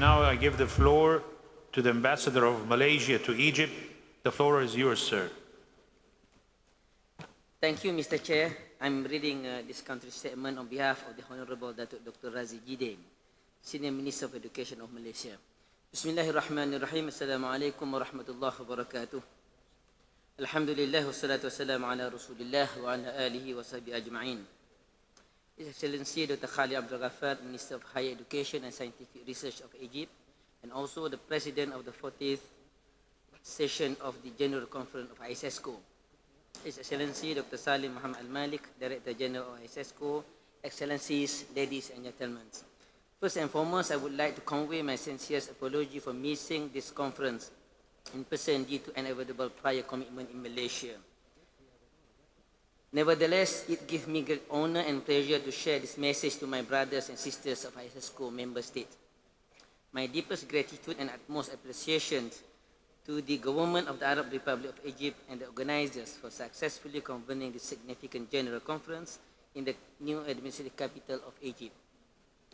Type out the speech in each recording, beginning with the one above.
now I give the floor to the Ambassador of Malaysia to Egypt. The floor is yours, sir. Thank you, Mr. Chair. I'm reading this country statement on behalf of the Honorable Datuk Dr. Razi Jidin, Senior Minister of Education of Malaysia. Bismillahirrahmanirrahim. Assalamualaikum warahmatullahi wabarakatuh. Alhamdulillah wassalatu wassalamu ala Rasulillah wa ala alihi wa sahbihi ajma'in. His Excellency Dr. Khalid Abdul Ghaffar, Minister of Higher Education and Scientific Research of Egypt, and also the President of the 40th session of the General Conference of ICESCO. His Excellency Dr. Salim Muhammad Al-Malik, Director General of ICESCO, Excellencies, ladies and gentlemen. First and foremost, I would like to convey my sincerest apology for missing this conference in person due to unavoidable prior commitment in Malaysia. Nevertheless, it gives me great honor and pleasure to share this message to my brothers and sisters of ICESCO member states. My deepest gratitude and utmost appreciation to the government of the Arab Republic of Egypt and the organizers for successfully convening this significant general conference in the new administrative capital of Egypt,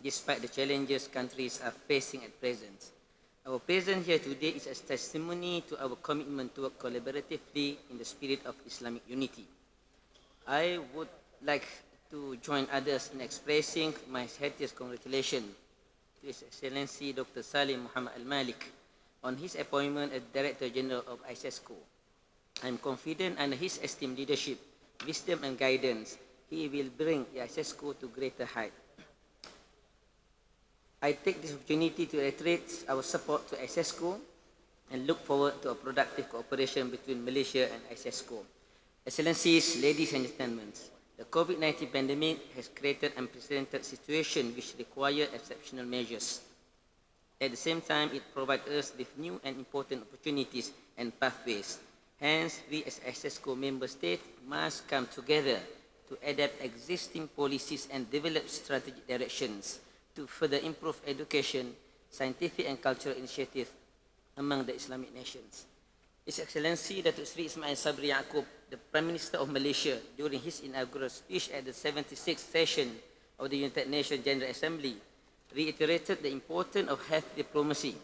despite the challenges countries are facing at present. Our presence here today is a testimony to our commitment to work collaboratively in the spirit of Islamic unity. I would like to join others in expressing my heartiest congratulations to His Excellency Dr. Salim Muhammad Al-Malik on his appointment as Director General of ICESCO. I am confident under his esteemed leadership, wisdom and guidance, he will bring ICESCO to greater heights. I take this opportunity to reiterate our support to ICESCO and look forward to a productive cooperation between Malaysia and ICESCO. Excellencies, ladies and gentlemen, the COVID-19 pandemic has created an unprecedented situation which requires exceptional measures. At the same time, it provides us with new and important opportunities and pathways. Hence, we as ICESCO member states must come together to adapt existing policies and develop strategic directions to further improve education, scientific and cultural initiatives among the Islamic nations. His Excellency Datuk Sri Ismail Sabri Yaakob, the Prime Minister of Malaysia, during his inaugural speech at the 76th session of the United Nations General Assembly, reiterated the importance of health diplomacy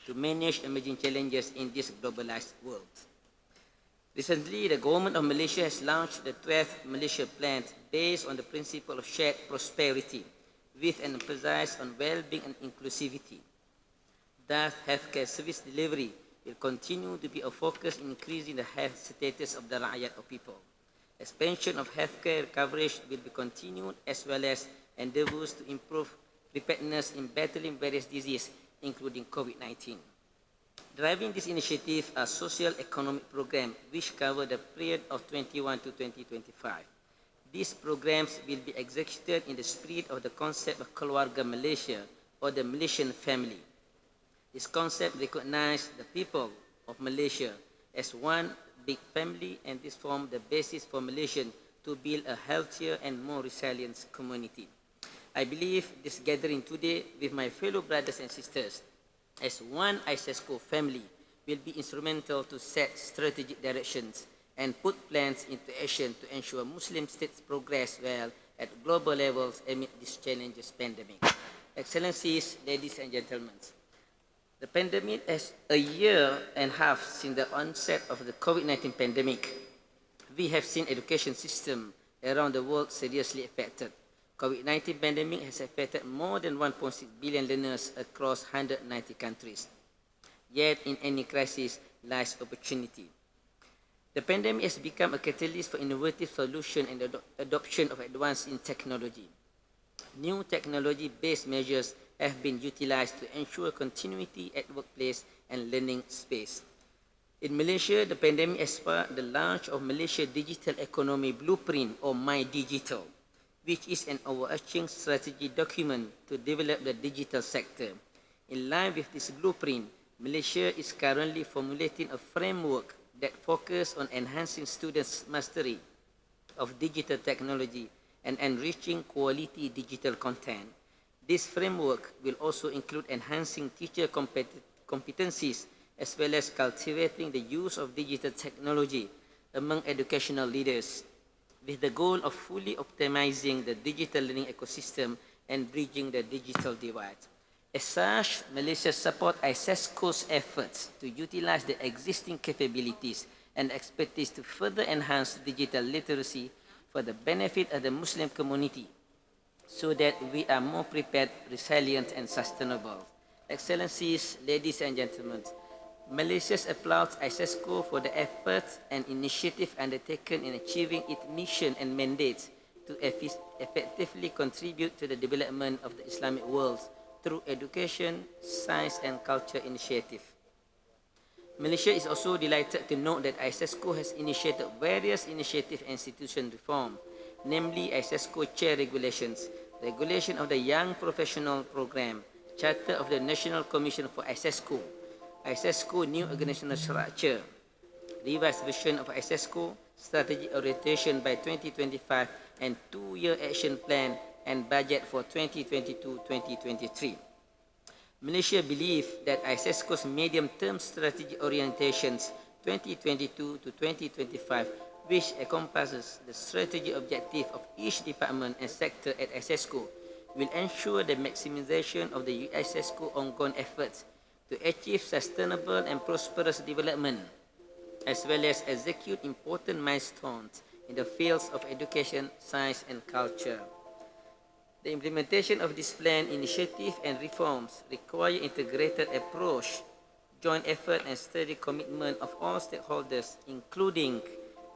to manage emerging challenges in this globalized world. Recently, the government of Malaysia has launched the 12th Malaysia Plan based on the principle of shared prosperity, with an emphasis on well-being and inclusivity. Thus, healthcare service delivery will continue to be a focus in increasing the health status of the rakyat of people. Expansion of healthcare coverage will be continued, as well as endeavors to improve preparedness in battling various diseases, including COVID-19. Driving this initiative are social-economic programs which cover the period of 21 to 2025. These programs will be executed in the spirit of the concept of Keluarga Malaysia, or the Malaysian family. This concept recognizes the people of Malaysia as one big family, and this forms the basis for Malaysians to build a healthier and more resilient community. I believe this gathering today with my fellow brothers and sisters as one ICESCO family will be instrumental to set strategic directions and put plans into action to ensure Muslim states progress well at global levels amid this challenging pandemic. Excellencies, ladies and gentlemen, the pandemic is a year and a half since the onset of the COVID-19 pandemic. We have seen education system around the world seriously affected. COVID-19 pandemic has affected more than 1.6 billion learners across 190 countries. Yet, in any crisis lies opportunity. The pandemic has become a catalyst for innovative solutions and the adoption of advances in technology. New technology-based measures have been utilized to ensure continuity at workplace and learning space. In Malaysia, the pandemic has sparked the launch of Malaysia Digital Economy Blueprint, or MyDigital, which is an overarching strategy document to develop the digital sector. In line with this blueprint, Malaysia is currently formulating a framework that focuses on enhancing students' mastery of digital technology and enriching quality digital content. This framework will also include enhancing teacher competencies as well as cultivating the use of digital technology among educational leaders, with the goal of fully optimizing the digital learning ecosystem and bridging the digital divide. As such, Malaysia supports ICESCO's efforts to utilize the existing capabilities and expertise to further enhance digital literacy for the benefit of the Muslim community so that we are more prepared, resilient and sustainable. Excellencies, ladies and gentlemen, Malaysia applauds ICESCO for the efforts and initiative undertaken in achieving its mission and mandates to effectively contribute to the development of the Islamic world through education, science and culture initiative. Malaysia is also delighted to note that ICESCO has initiated various initiatives and institution reform, namely ICESCO Chair Regulations, Regulation of the Young Professional Program, Charter of the National Commission for ICESCO, ICESCO New Organizational Structure, revised version of ICESCO, Strategy Orientation by 2025 and 2-year action plan and budget for 2022-2023. Malaysia believes that ICESCO's medium-term strategy orientations 2022 to 2025, which encompasses the strategy objective of each department and sector at ICESCO, will ensure the maximization of the ICESCO ongoing efforts to achieve sustainable and prosperous development, as well as execute important milestones in the fields of education, science and culture. The implementation of this plan, initiative and reforms require integrated approach, joint effort and steady commitment of all stakeholders, including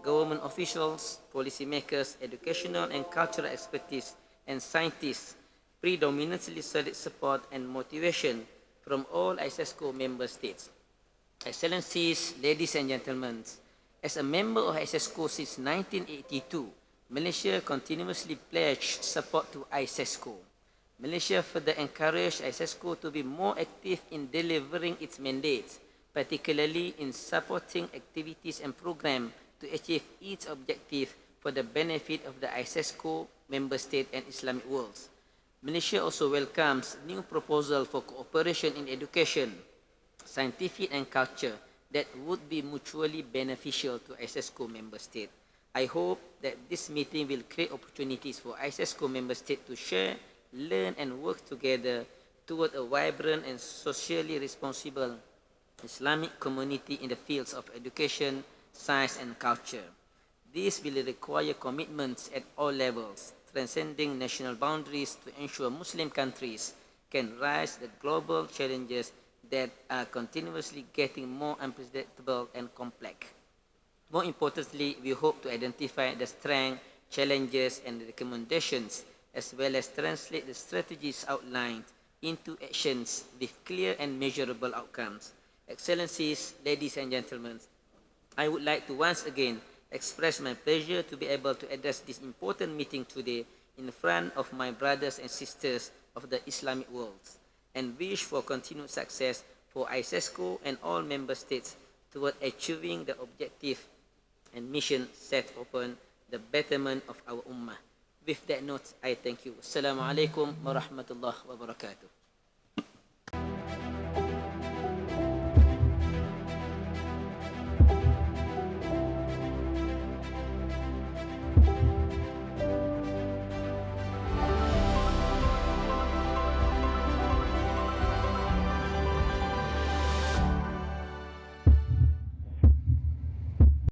government officials, policymakers, educational and cultural expertise, and scientists, predominantly solid support and motivation from all ICESCO member states. Excellencies, ladies and gentlemen, as a member of ICESCO since 1982, Malaysia continuously pledged support to ICESCO. Malaysia further encouraged ICESCO to be more active in delivering its mandates, particularly in supporting activities and programs to achieve its objective for the benefit of the ICESCO member state and Islamic worlds. Malaysia also welcomes new proposals for cooperation in education, scientific and culture that would be mutually beneficial to ICESCO member states. I hope that this meeting will create opportunities for ICESCO member states to share, learn and work together toward a vibrant and socially responsible Islamic community in the fields of education, science and culture. This will require commitments at all levels, transcending national boundaries to ensure Muslim countries can rise the global challenges that are continuously getting more unpredictable and complex. More importantly, we hope to identify the strengths, challenges, and recommendations, as well as translate the strategies outlined into actions with clear and measurable outcomes. Excellencies, ladies and gentlemen, I would like to once again express my pleasure to be able to address this important meeting today in front of my brothers and sisters of the Islamic world, and wish for continued success for ICESCO and all member states toward achieving the objective and mission set upon the betterment of our ummah. With that note, I thank you. Assalamu alaikum wa rahmatullahi wa barakatuh.